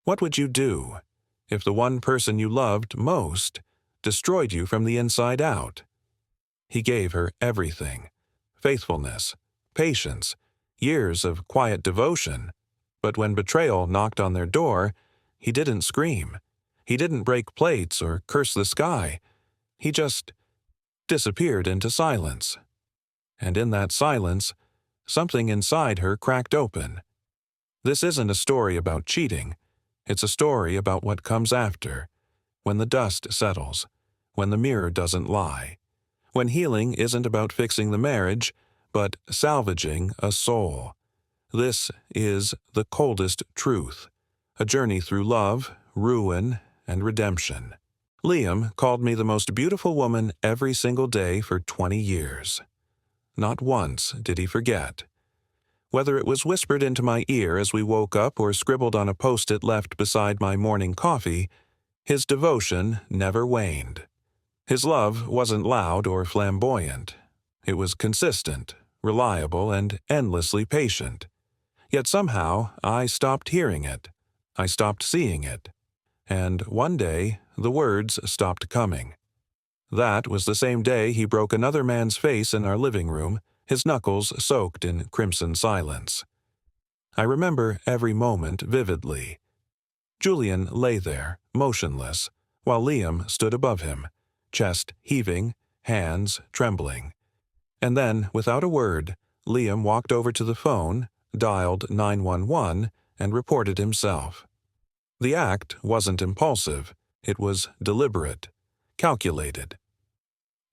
What would you do if the one person you loved most destroyed you from the inside out? He gave her everything: faithfulness, patience, years of quiet devotion. But when betrayal knocked on their door, he didn't scream. He didn't break plates or curse the sky. He just disappeared into silence. And in that silence, something inside her cracked open. This isn't a story about cheating. It's a story about what comes after, when the dust settles, when the mirror doesn't lie, when healing isn't about fixing the marriage, but salvaging a soul. This is The Coldest Truth, a journey through love, ruin, and redemption. Liam called me the most beautiful woman every single day for 20 years. Not once did he forget. Whether it was whispered into my ear as we woke up or scribbled on a post-it left beside my morning coffee, his devotion never waned. His love wasn't loud or flamboyant. It was consistent, reliable, and endlessly patient. Yet somehow I stopped hearing it. I stopped seeing it. And one day, the words stopped coming. That was the same day he broke another man's face in our living room, his knuckles soaked in crimson silence. I remember every moment vividly. Julian lay there, motionless, while Liam stood above him, chest heaving, hands trembling. And then, without a word, Liam walked over to the phone, dialed 911, and reported himself. The act wasn't impulsive. It was deliberate, calculated.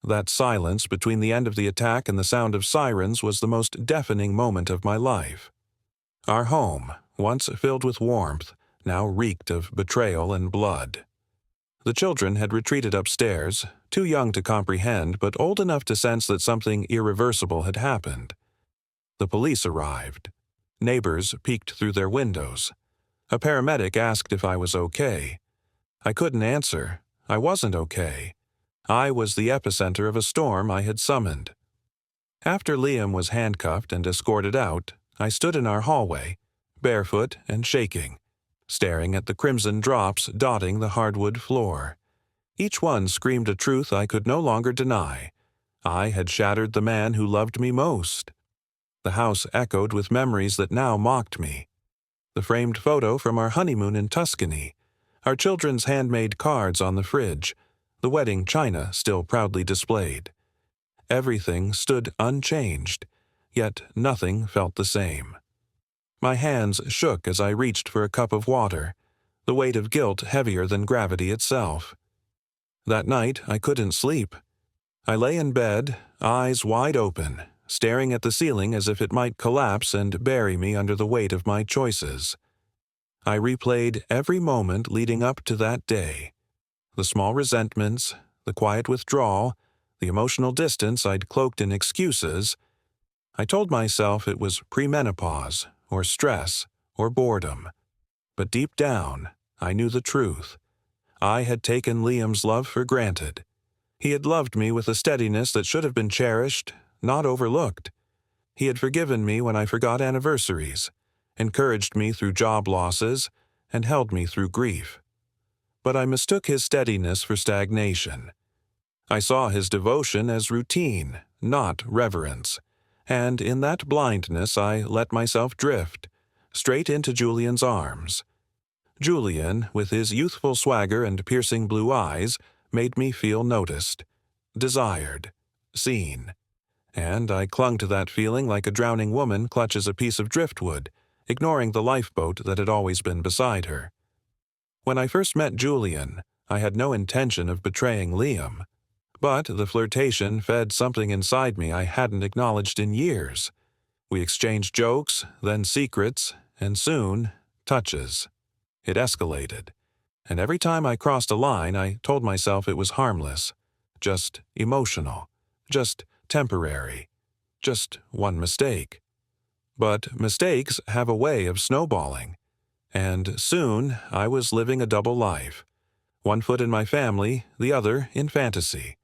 That silence between the end of the attack and the sound of sirens was the most deafening moment of my life. Our home, once filled with warmth, now reeked of betrayal and blood. The children had retreated upstairs, too young to comprehend but old enough to sense that something irreversible had happened. The police arrived. Neighbors peeked through their windows. A paramedic asked if I was okay. I couldn't answer. I wasn't okay. I was the epicenter of a storm I had summoned. After Liam was handcuffed and escorted out, I stood in our hallway, barefoot and shaking, staring at the crimson drops dotting the hardwood floor. Each one screamed a truth I could no longer deny. I had shattered the man who loved me most. The house echoed with memories that now mocked me. The framed photo from our honeymoon in Tuscany, our children's handmade cards on the fridge, the wedding china still proudly displayed. Everything stood unchanged, yet nothing felt the same. My hands shook as I reached for a cup of water, the weight of guilt heavier than gravity itself. That night I couldn't sleep. I lay in bed, eyes wide open, staring at the ceiling as if it might collapse and bury me under the weight of my choices. I replayed every moment leading up to that day. The small resentments, the quiet withdrawal, the emotional distance I'd cloaked in excuses. I told myself it was premenopause, or stress, or boredom. But deep down, I knew the truth. I had taken Liam's love for granted. He had loved me with a steadiness that should have been cherished, not overlooked. He had forgiven me when I forgot anniversaries, encouraged me through job losses, and held me through grief. But I mistook his steadiness for stagnation. I saw his devotion as routine, not reverence, and in that blindness I let myself drift, straight into Julian's arms. Julian, with his youthful swagger and piercing blue eyes, made me feel noticed, desired, seen. And I clung to that feeling like a drowning woman clutches a piece of driftwood, ignoring the lifeboat that had always been beside her. When I first met Julian, I had no intention of betraying Liam. But the flirtation fed something inside me I hadn't acknowledged in years. We exchanged jokes, then secrets, and soon, touches. It escalated. And every time I crossed a line, I told myself it was harmless, just emotional, just temporary, just one mistake. But mistakes have a way of snowballing. And soon I was living a double life. One foot in my family, the other in fantasy.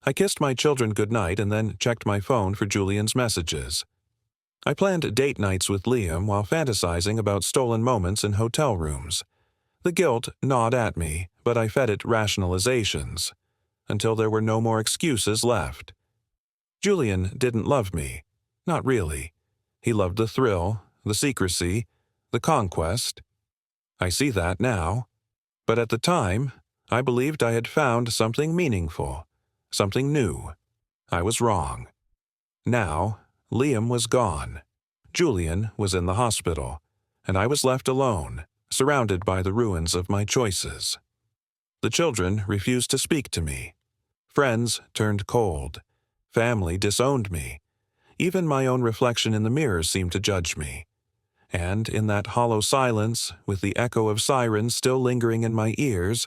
I kissed my children goodnight and then checked my phone for Julian's messages. I planned date nights with Liam while fantasizing about stolen moments in hotel rooms. The guilt gnawed at me, but I fed it rationalizations, until there were no more excuses left. Julian didn't love me. Not really. He loved the thrill, the secrecy, the conquest. I see that now. But at the time, I believed I had found something meaningful, something new. I was wrong. Now, Liam was gone. Julian was in the hospital, and I was left alone, surrounded by the ruins of my choices. The children refused to speak to me. Friends turned cold. Family disowned me. Even my own reflection in the mirror seemed to judge me. And in that hollow silence, with the echo of sirens still lingering in my ears,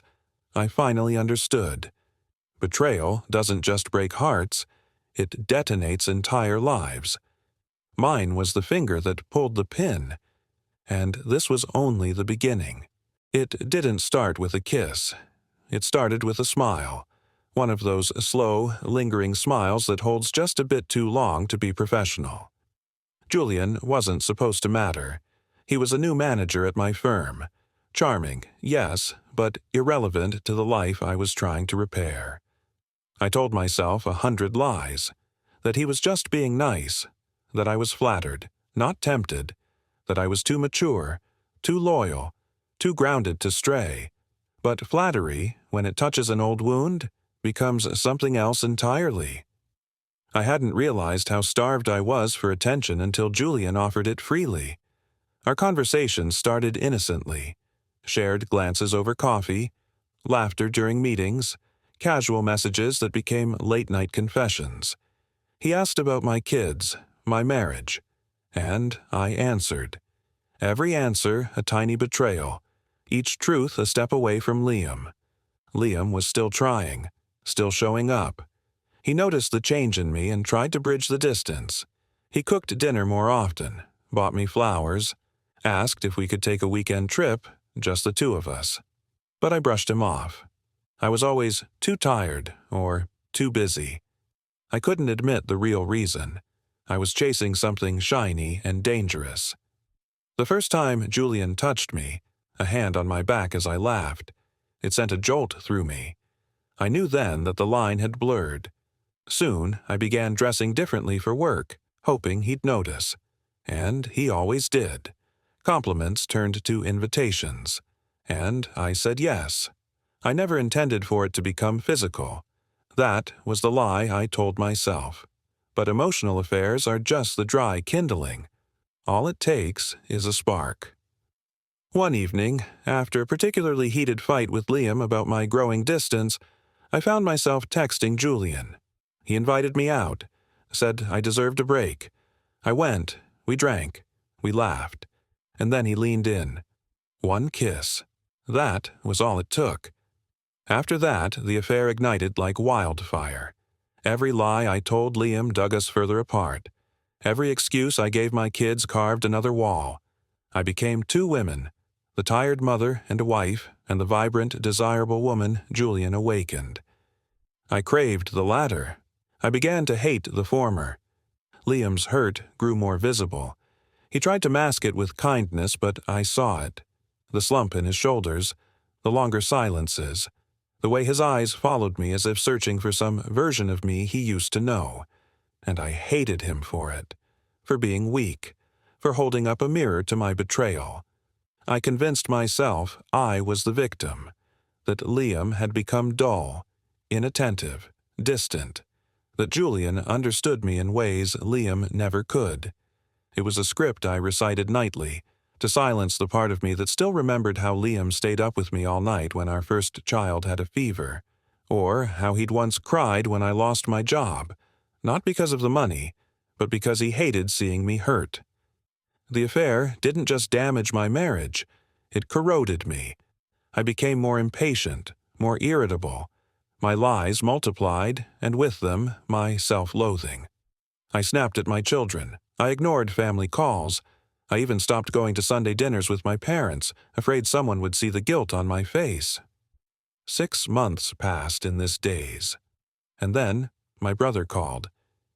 I finally understood. Betrayal doesn't just break hearts, it detonates entire lives. Mine was the finger that pulled the pin, and this was only the beginning. It didn't start with a kiss. It started with a smile, one of those slow, lingering smiles that holds just a bit too long to be professional. Julian wasn't supposed to matter. He was a new manager at my firm. Charming, yes, but irrelevant to the life I was trying to repair. I told myself 100 lies, that he was just being nice, that I was flattered, not tempted, that I was too mature, too loyal, too grounded to stray. But flattery, when it touches an old wound, becomes something else entirely. I hadn't realized how starved I was for attention until Julian offered it freely. Our conversations started innocently. Shared glances over coffee, laughter during meetings, casual messages that became late-night confessions. He asked about my kids, my marriage, and I answered. Every answer a tiny betrayal, each truth a step away from Liam. Liam was still trying, still showing up. He noticed the change in me and tried to bridge the distance. He cooked dinner more often, bought me flowers, asked if we could take a weekend trip, just the two of us. But I brushed him off. I was always too tired or too busy. I couldn't admit the real reason. I was chasing something shiny and dangerous. The first time Julian touched me, a hand on my back as I laughed, it sent a jolt through me. I knew then that the line had blurred. Soon, I began dressing differently for work, hoping he'd notice. And he always did. Compliments turned to invitations. And I said yes. I never intended for it to become physical. That was the lie I told myself. But emotional affairs are just the dry kindling. All it takes is a spark. One evening, after a particularly heated fight with Liam about my growing distance, I found myself texting Julian. He invited me out, said I deserved a break. I went, we drank, we laughed, and then he leaned in. One kiss. That was all it took. After that, the affair ignited like wildfire. Every lie I told Liam dug us further apart. Every excuse I gave my kids carved another wall. I became two women, the tired mother and wife, and the vibrant, desirable woman Julian awakened. I craved the latter. I began to hate the former. Liam's hurt grew more visible. He tried to mask it with kindness, but I saw it. The slump in his shoulders, the longer silences, the way his eyes followed me as if searching for some version of me he used to know. And I hated him for it, for being weak, for holding up a mirror to my betrayal. I convinced myself I was the victim, that Liam had become dull, inattentive, distant, that Julian understood me in ways Liam never could. It was a script I recited nightly, to silence the part of me that still remembered how Liam stayed up with me all night when our first child had a fever, or how he'd once cried when I lost my job, not because of the money, but because he hated seeing me hurt. The affair didn't just damage my marriage, it corroded me. I became more impatient, more irritable. My lies multiplied, and with them, my self-loathing. I snapped at my children. I ignored family calls. I even stopped going to Sunday dinners with my parents, afraid someone would see the guilt on my face. 6 months passed in this daze. And then, my brother called.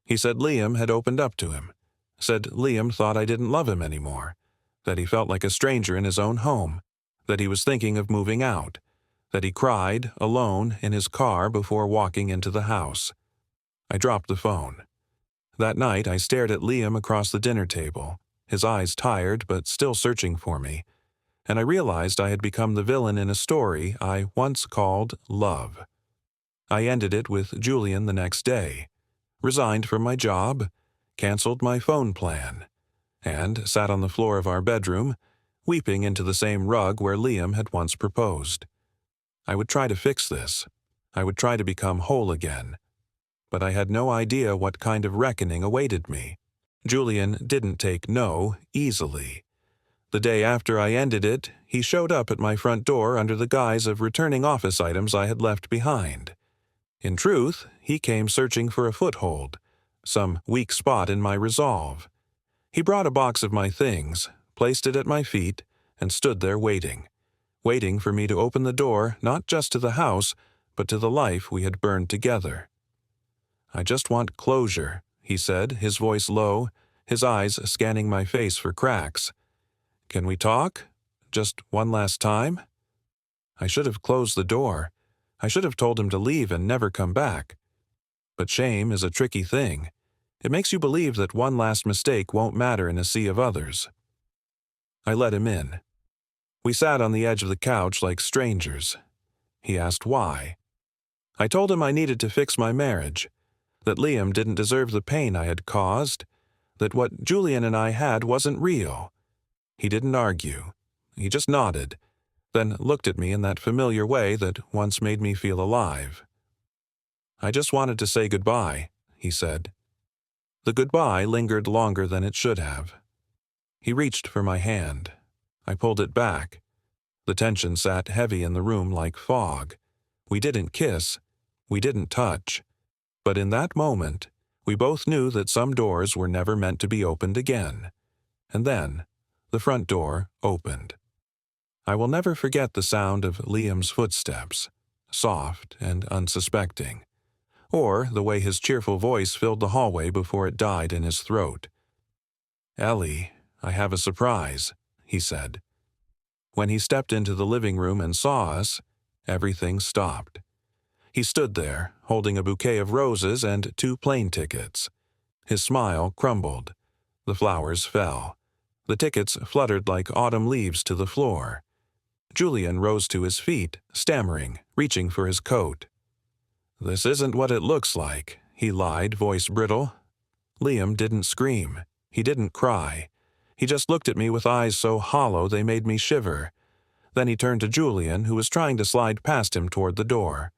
He said Liam had opened up to him. Said Liam thought I didn't love him anymore. That he felt like a stranger in his own home. that he was thinking of moving out, that he cried, alone, in his car before walking into the house. I dropped the phone. That night I stared at Liam across the dinner table, his eyes tired but still searching for me, and I realized I had become the villain in a story I once called love. I ended it with Julian the next day, resigned from my job, canceled my phone plan, and sat on the floor of our bedroom, weeping into the same rug where Liam had once proposed. I would try to fix this. I would try to become whole again. But I had no idea what kind of reckoning awaited me. Julian didn't take no easily. The day after I ended it, he showed up at my front door under the guise of returning office items I had left behind. In truth, he came searching for a foothold, some weak spot in my resolve. He brought a box of my things, placed it at my feet, and stood there waiting for me to open the door not just to the house, but to the life we had burned together. "I just want closure," he said, his voice low, his eyes scanning my face for cracks. "Can we talk? Just one last time?" I should have closed the door. I should have told him to leave and never come back. But shame is a tricky thing. It makes you believe that one last mistake won't matter in a sea of others. I let him in. We sat on the edge of the couch like strangers. He asked why. I told him I needed to fix my marriage, that Liam didn't deserve the pain I had caused, that what Julian and I had wasn't real. He didn't argue. He just nodded, then looked at me in that familiar way that once made me feel alive. "I just wanted to say goodbye," he said. The goodbye lingered longer than it should have. He reached for my hand. I pulled it back. The tension sat heavy in the room like fog. We didn't kiss. We didn't touch. But in that moment, we both knew that some doors were never meant to be opened again. And then, the front door opened. I will never forget the sound of Liam's footsteps, soft and unsuspecting, or the way his cheerful voice filled the hallway before it died in his throat. "Ellie, I have a surprise," he said. When he stepped into the living room and saw us, everything stopped. He stood there, holding a bouquet of roses and 2 plane tickets. His smile crumbled. The flowers fell. The tickets fluttered like autumn leaves to the floor. Julian rose to his feet, stammering, reaching for his coat. "This isn't what it looks like," he lied, voice brittle. Liam didn't scream. He didn't cry. He just looked at me with eyes so hollow they made me shiver. Then he turned to Julian, who was trying to slide past him toward the door.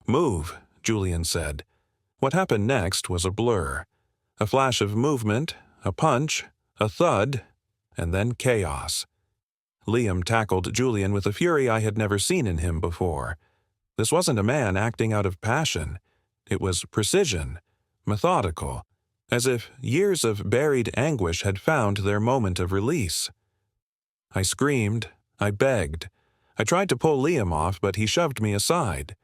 "Move," Julian said. What happened next was a blur. A flash of movement, a punch, a thud, and then chaos. Liam tackled Julian with a fury I had never seen in him before. This wasn't a man acting out of passion. It was precision, methodical, as if years of buried anguish had found their moment of release. I screamed. I begged. I tried to pull Liam off, but he shoved me aside.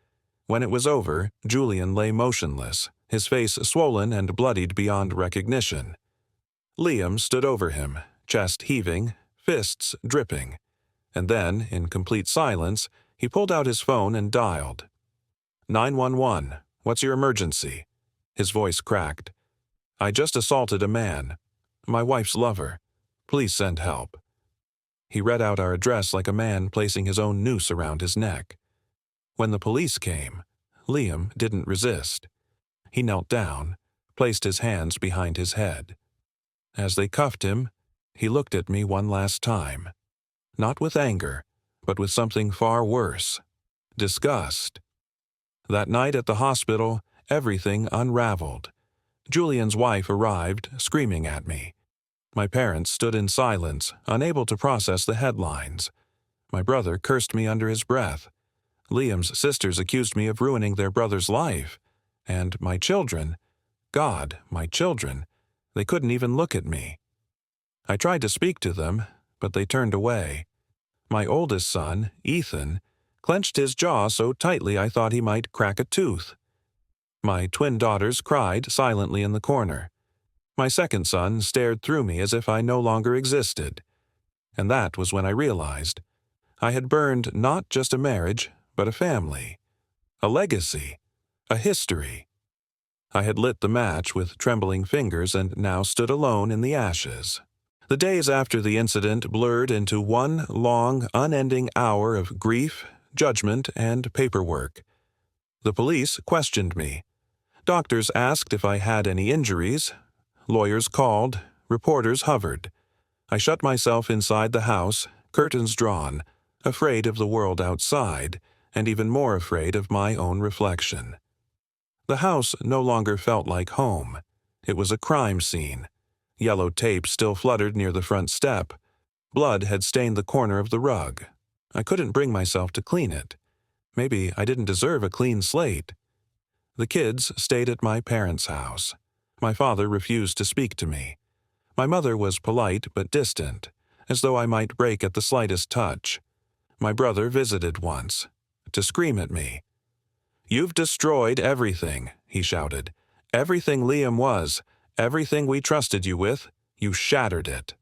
When it was over, Julian lay motionless, his face swollen and bloodied beyond recognition. Liam stood over him, chest heaving, fists dripping. And then, in complete silence, he pulled out his phone and dialed. 911, what's your emergency?" His voice cracked. "I just assaulted a man. My wife's lover. Please send help." He read out our address like a man placing his own noose around his neck. When the police came, Liam didn't resist. He knelt down, placed his hands behind his head. As they cuffed him, he looked at me one last time. Not with anger, but with something far worse. Disgust. That night at the hospital, everything unraveled. Julian's wife arrived, screaming at me. My parents stood in silence, unable to process the headlines. My brother cursed me under his breath. Liam's sisters accused me of ruining their brother's life. And my children, God, my children, they couldn't even look at me. I tried to speak to them, but they turned away. My oldest son, Ethan, clenched his jaw so tightly I thought he might crack a tooth. My twin daughters cried silently in the corner. My second son stared through me as if I no longer existed. And that was when I realized I had burned not just a marriage, but a family, a legacy, a history. I had lit the match with trembling fingers and now stood alone in the ashes. The days after the incident blurred into one long, unending hour of grief, judgment, and paperwork. The police questioned me. Doctors asked if I had any injuries. Lawyers called. Reporters hovered. I shut myself inside the house, curtains drawn, afraid of the world outside, and even more afraid of my own reflection. The house no longer felt like home. It was a crime scene. Yellow tape still fluttered near the front step. Blood had stained the corner of the rug. I couldn't bring myself to clean it. Maybe I didn't deserve a clean slate. The kids stayed at my parents' house. My father refused to speak to me. My mother was polite but distant, as though I might break at the slightest touch. My brother visited once, to scream at me. "You've destroyed everything," he shouted. "Everything Liam was, everything we trusted you with, you shattered it."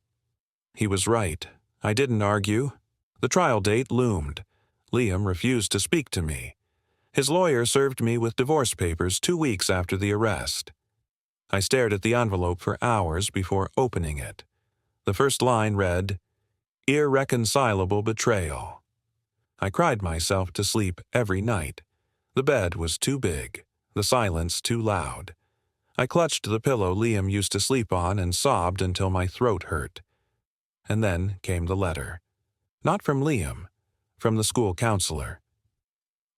He was right. I didn't argue. The trial date loomed. Liam refused to speak to me. His lawyer served me with divorce papers 2 weeks after the arrest. I stared at the envelope for hours before opening it. The first line read, "Irreconcilable betrayal." I cried myself to sleep every night. The bed was too big, the silence too loud. I clutched the pillow Liam used to sleep on and sobbed until my throat hurt. And then came the letter. Not from Liam, from the school counselor.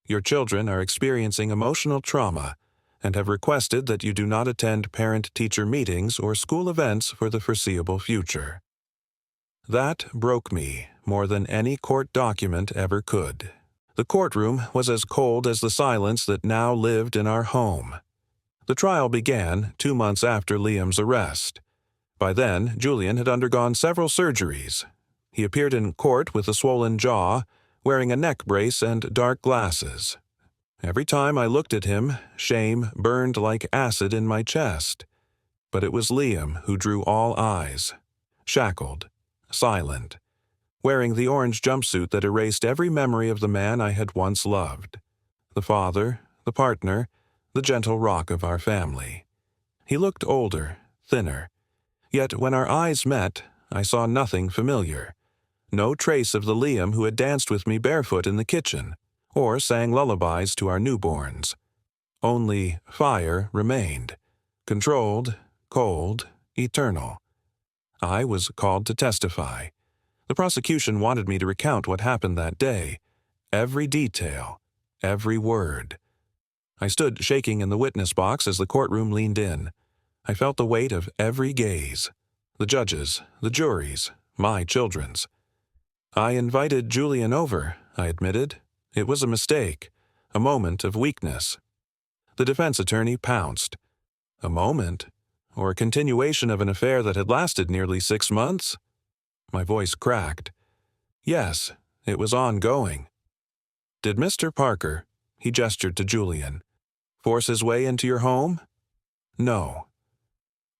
"Your children are experiencing emotional trauma and have requested that you do not attend parent-teacher meetings or school events for the foreseeable future." That broke me more than any court document ever could. The courtroom was as cold as the silence that now lived in our home. The trial began 2 months after Liam's arrest. By then, Julian had undergone several surgeries. He appeared in court with a swollen jaw, wearing a neck brace and dark glasses. Every time I looked at him, shame burned like acid in my chest. But it was Liam who drew all eyes. Shackled, silent, wearing the orange jumpsuit that erased every memory of the man I had once loved. The father, the partner, the gentle rock of our family. He looked older, thinner. Yet when our eyes met, I saw nothing familiar. No trace of the Liam who had danced with me barefoot in the kitchen, or sang lullabies to our newborns. Only fire remained, controlled, cold, eternal. I was called to testify. The prosecution wanted me to recount what happened that day, every detail, every word. I stood shaking in the witness box as the courtroom leaned in. I felt the weight of every gaze, the judges, the jury's, my children's. "I invited Julian over," I admitted. "It was a mistake, a moment of weakness." The defense attorney pounced. A moment? Or a continuation of an affair that had lasted nearly 6 months? My voice cracked. Yes, it was ongoing. "Did Mr. Parker," he gestured to Julian, "force his way into your home?" "No."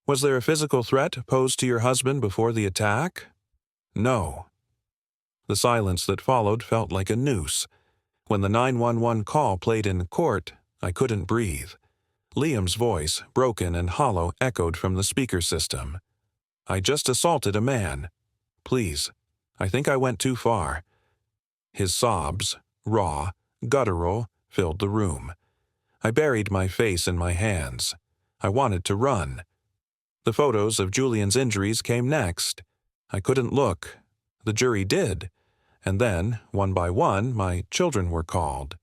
"Was there a physical threat posed to your husband before the attack?" "No." The silence that followed felt like a noose. When the 911 call played in court, I couldn't breathe. Liam's voice, broken and hollow, echoed from the speaker system. "I just assaulted a man. Please, I think I went too far." His sobs, raw, guttural, filled the room. I buried my face in my hands. I wanted to run. The photos of Julian's injuries came next. I couldn't look. The jury did. And then, one by one, my children were called.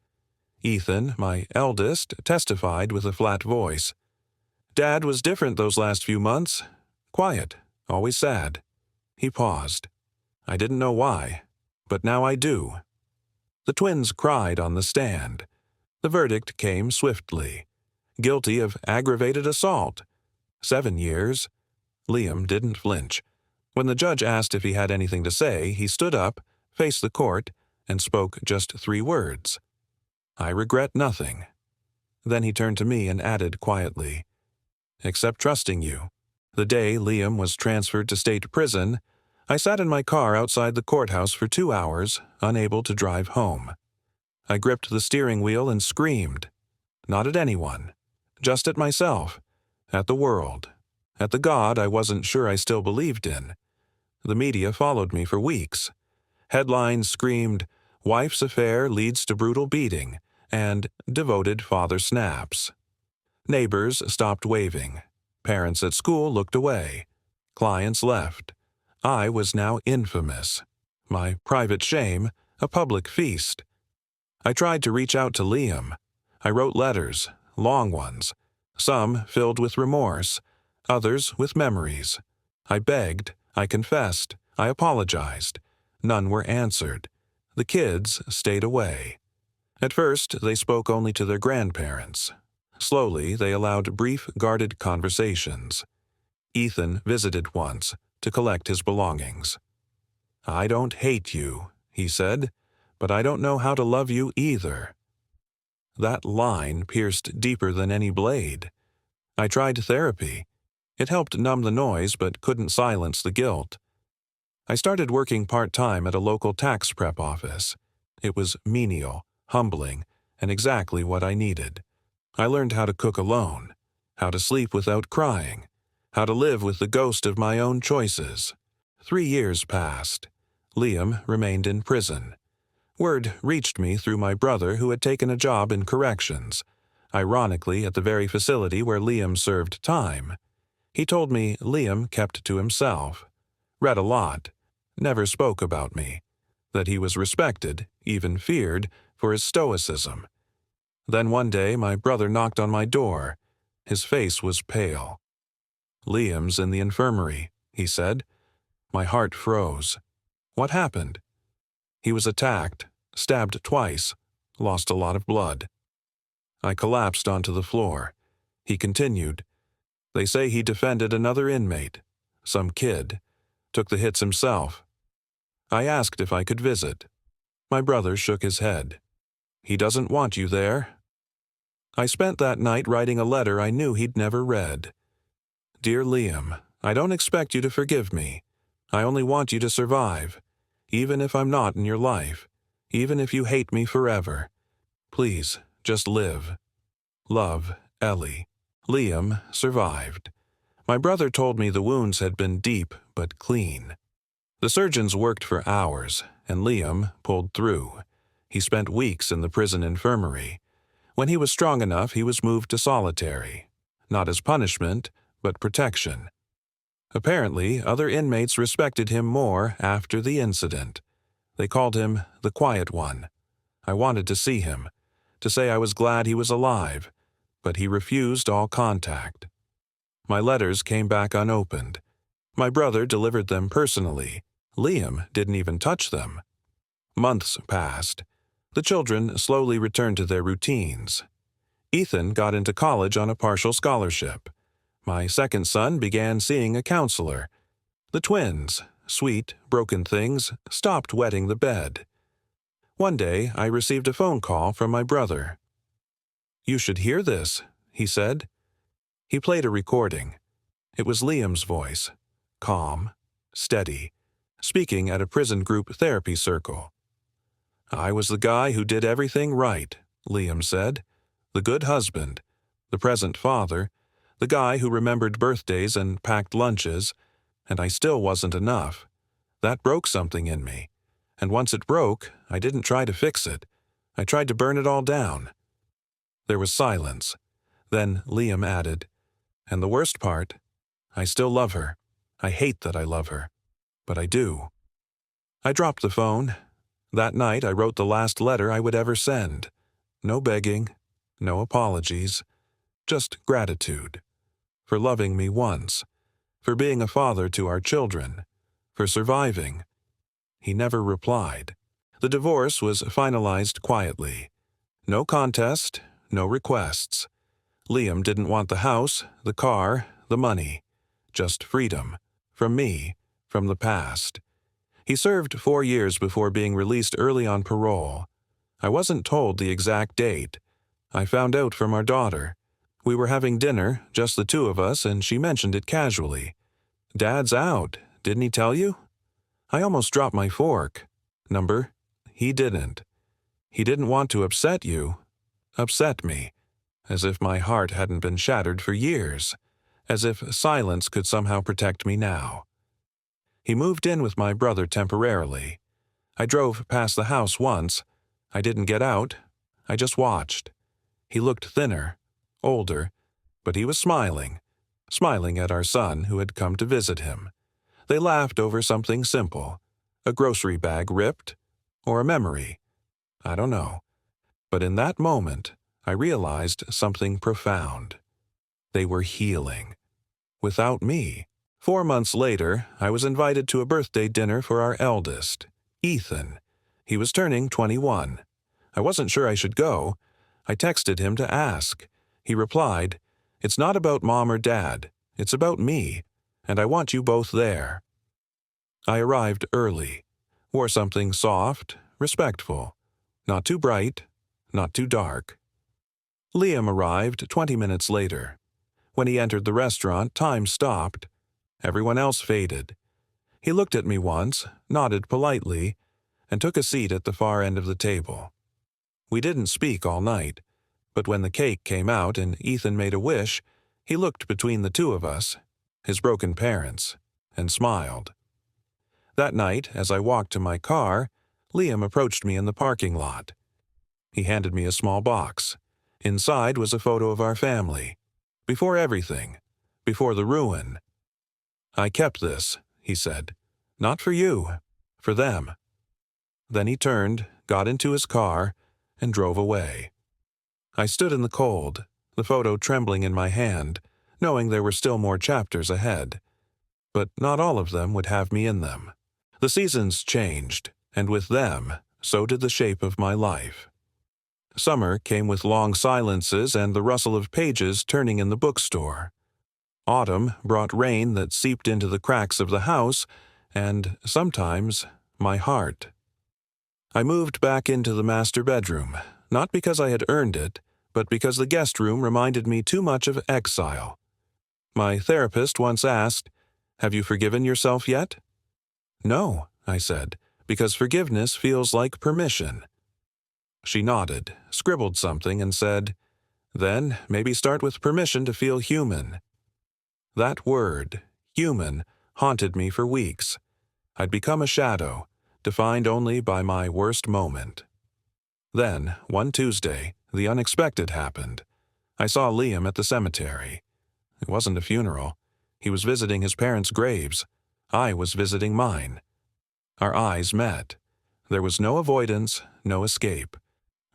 Ethan, my eldest, testified with a flat voice. "Dad was different those last few months. Quiet, always sad." He paused. I didn't know why, but now I do. The twins cried on the stand. The verdict came swiftly. Guilty of aggravated assault. 7 years. Liam didn't flinch. When the judge asked if he had anything to say, he stood up, faced the court, and spoke just 3 words. "I regret nothing." Then he turned to me and added quietly, "Except trusting you. The day Liam was transferred to state prison, I sat in my car outside the courthouse for 2 hours, unable to drive home. I gripped the steering wheel and screamed. Not at anyone, just at myself, at the world, at the God I wasn't sure I still believed in. The media followed me for weeks. Headlines screamed, "Wife's affair leads to brutal beating," and "Devoted father snaps." Neighbors stopped waving. Parents at school looked away. Clients left. I was now infamous. My private shame, a public feast. I tried to reach out to Liam. I wrote letters, long ones, some filled with remorse, others with memories. I begged, I confessed, I apologized. None were answered. The kids stayed away. At first, they spoke only to their grandparents. Slowly, they allowed brief, guarded conversations. Ethan visited once to collect his belongings. "I don't hate you," he said, "but I don't know how to love you either." That line pierced deeper than any blade. I tried therapy. It helped numb the noise but couldn't silence the guilt. I started working part-time at a local tax prep office. It was menial, humbling, and exactly what I needed. I learned how to cook alone, how to sleep without crying, how to live with the ghost of my own choices. 3 years passed. Liam remained in prison. Word reached me through my brother who had taken a job in corrections, ironically at the very facility where Liam served time. He told me Liam kept to himself, read a lot, never spoke about me, that he was respected, even feared, for his stoicism. Then one day my brother knocked on my door. His face was pale. "Liam's in the infirmary," he said. My heart froze. What happened? He was attacked, stabbed twice, lost a lot of blood. I collapsed onto the floor. He continued. "They say he defended another inmate, some kid, took the hits himself." I asked if I could visit. My brother shook his head. "He doesn't want you there." I spent that night writing a letter I knew he'd never read. "Dear Liam, I don't expect you to forgive me. I only want you to survive, even if I'm not in your life, even if you hate me forever. Please, just live. Love, Ellie." Liam survived. My brother told me the wounds had been deep but clean. The surgeons worked for hours, and Liam pulled through. He spent weeks in the prison infirmary. When he was strong enough, he was moved to solitary. Not as punishment, but protection. Apparently, other inmates respected him more after the incident. They called him the Quiet One. I wanted to see him, to say I was glad he was alive, but he refused all contact. My letters came back unopened. My brother delivered them personally. Liam didn't even touch them. Months passed. The children slowly returned to their routines. Ethan got into college on a partial scholarship. My second son began seeing a counselor. The twins, sweet, broken things, stopped wetting the bed. One day, I received a phone call from my brother. "You should hear this," he said. He played a recording. It was Liam's voice, calm, steady, speaking at a prison group therapy circle. "I was the guy who did everything right," Liam said. "The good husband, the present father, the guy who remembered birthdays and packed lunches, and I still wasn't enough. That broke something in me. And once it broke, I didn't try to fix it. I tried to burn it all down." There was silence. Then Liam added, "And the worst part, I still love her. I hate that I love her, but I do." I dropped the phone. That night I wrote the last letter I would ever send. No begging, no apologies, just gratitude. For loving me once, for being a father to our children, for surviving. He never replied. The divorce was finalized quietly. No contest, no requests. Liam didn't want the house, the car, the money. Just freedom. From me, from the past. He served 4 years before being released early on parole. I wasn't told the exact date. I found out from our daughter. We were having dinner, just the two of us, and she mentioned it casually. "Dad's out, didn't he tell you?" I almost dropped my fork. Number, he didn't. He didn't want to upset you. Upset me. As if my heart hadn't been shattered for years. As if silence could somehow protect me now. He moved in with my brother temporarily. I drove past the house once. I didn't get out. I just watched. He looked thinner, older, but he was smiling at our son who had come to visit him. They laughed over something simple, a grocery bag ripped, or a memory. I don't know. But in that moment, I realized something profound. They were healing. Without me. 4 months later, I was invited to a birthday dinner for our eldest, Ethan. He was turning 21. I wasn't sure I should go. I texted him to ask. He replied, "It's not about Mom or Dad. It's about me, and I want you both there." I arrived early, wore something soft, respectful, not too bright, not too dark. Liam arrived 20 minutes later. When he entered the restaurant, time stopped. Everyone else faded. He looked at me once, nodded politely, and took a seat at the far end of the table. We didn't speak all night, but when the cake came out and Ethan made a wish, he looked between the two of us, his broken parents, and smiled. That night, as I walked to my car, Liam approached me in the parking lot. He handed me a small box. Inside was a photo of our family. Before everything. Before the ruin. "I kept this," he said. "Not for you. For them." Then he turned, got into his car, and drove away. I stood in the cold, the photo trembling in my hand, knowing there were still more chapters ahead. But not all of them would have me in them. The seasons changed, and with them, so did the shape of my life. Summer came with long silences and the rustle of pages turning in the bookstore. Autumn brought rain that seeped into the cracks of the house, and, sometimes, my heart. I moved back into the master bedroom, not because I had earned it, but because the guest room reminded me too much of exile. My therapist once asked, "Have you forgiven yourself yet?" "No," I said, "because forgiveness feels like permission." She nodded, scribbled something, and said, "Then maybe start with permission to feel human." That word, human, haunted me for weeks. I'd become a shadow, defined only by my worst moment. Then, one Tuesday, the unexpected happened. I saw Liam at the cemetery. It wasn't a funeral. He was visiting his parents' graves. I was visiting mine. Our eyes met. There was no avoidance, no escape.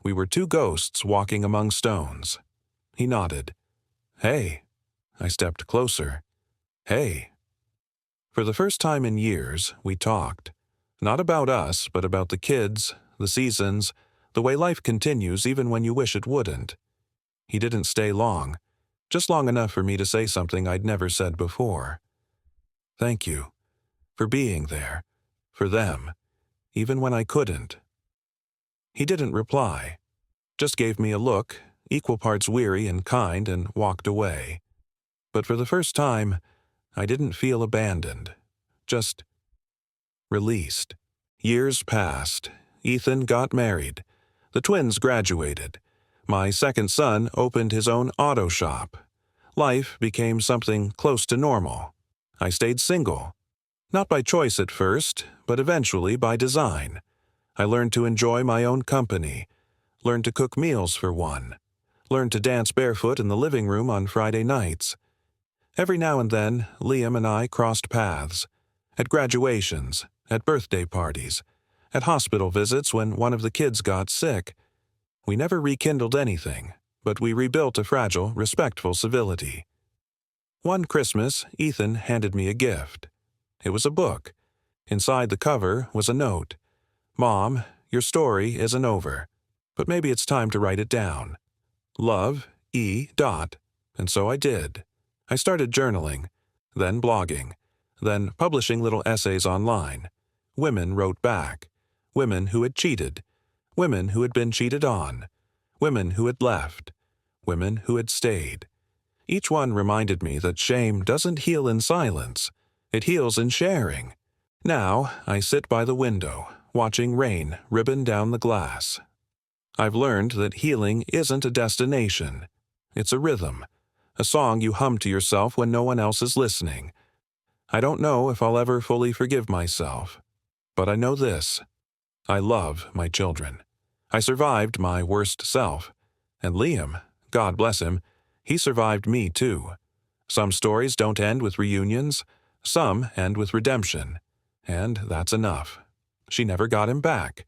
We were two ghosts walking among stones. He nodded. "Hey." I stepped closer. "Hey." For the first time in years, we talked. Not about us, but about the kids, the seasons, the way life continues even when you wish it wouldn't. He didn't stay long, just long enough for me to say something I'd never said before. "Thank you. For being there. For them. Even when I couldn't." He didn't reply. Just gave me a look, equal parts weary and kind, and walked away. But for the first time, I didn't feel abandoned. Just released. Years passed. Ethan got married. The twins graduated. My second son opened his own auto shop. Life became something close to normal. I stayed single. Not by choice at first, but eventually by design. I learned to enjoy my own company. Learned to cook meals for one. Learned to dance barefoot in the living room on Friday nights. Every now and then, Liam and I crossed paths. At graduations, at birthday parties, at hospital visits when one of the kids got sick. We never rekindled anything, but we rebuilt a fragile, respectful civility. One Christmas, Ethan handed me a gift. It was a book. Inside the cover was a note. "Mom, your story isn't over, but maybe it's time to write it down. Love, E. And so I did. I started journaling, then blogging, then publishing little essays online. Women wrote back. Women who had cheated. Women who had been cheated on. Women who had left. Women who had stayed. Each one reminded me that shame doesn't heal in silence. It heals in sharing. Now I sit by the window, watching rain ribbon down the glass. I've learned that healing isn't a destination. It's a rhythm, a song you hum to yourself when no one else is listening. I don't know if I'll ever fully forgive myself, but I know this. I love my children. I survived my worst self. And Liam, God bless him, he survived me too. Some stories don't end with reunions, some end with redemption. And that's enough. She never got him back.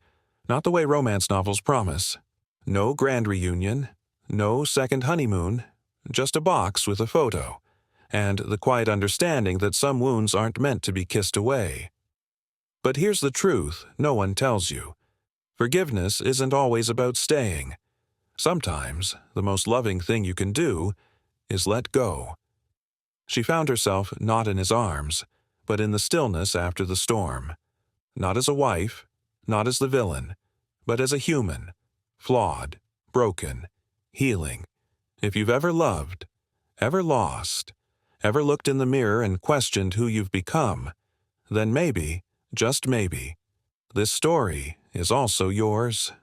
Not the way romance novels promise. No grand reunion, no second honeymoon, just a box with a photo, and the quiet understanding that some wounds aren't meant to be kissed away. But here's the truth no one tells you. Forgiveness isn't always about staying. Sometimes the most loving thing you can do is let go. She found herself not in his arms, but in the stillness after the storm. Not as a wife, not as the villain, but as a human, flawed, broken, healing. If you've ever loved, ever lost, ever looked in the mirror and questioned who you've become, then maybe, just maybe, this story is also yours.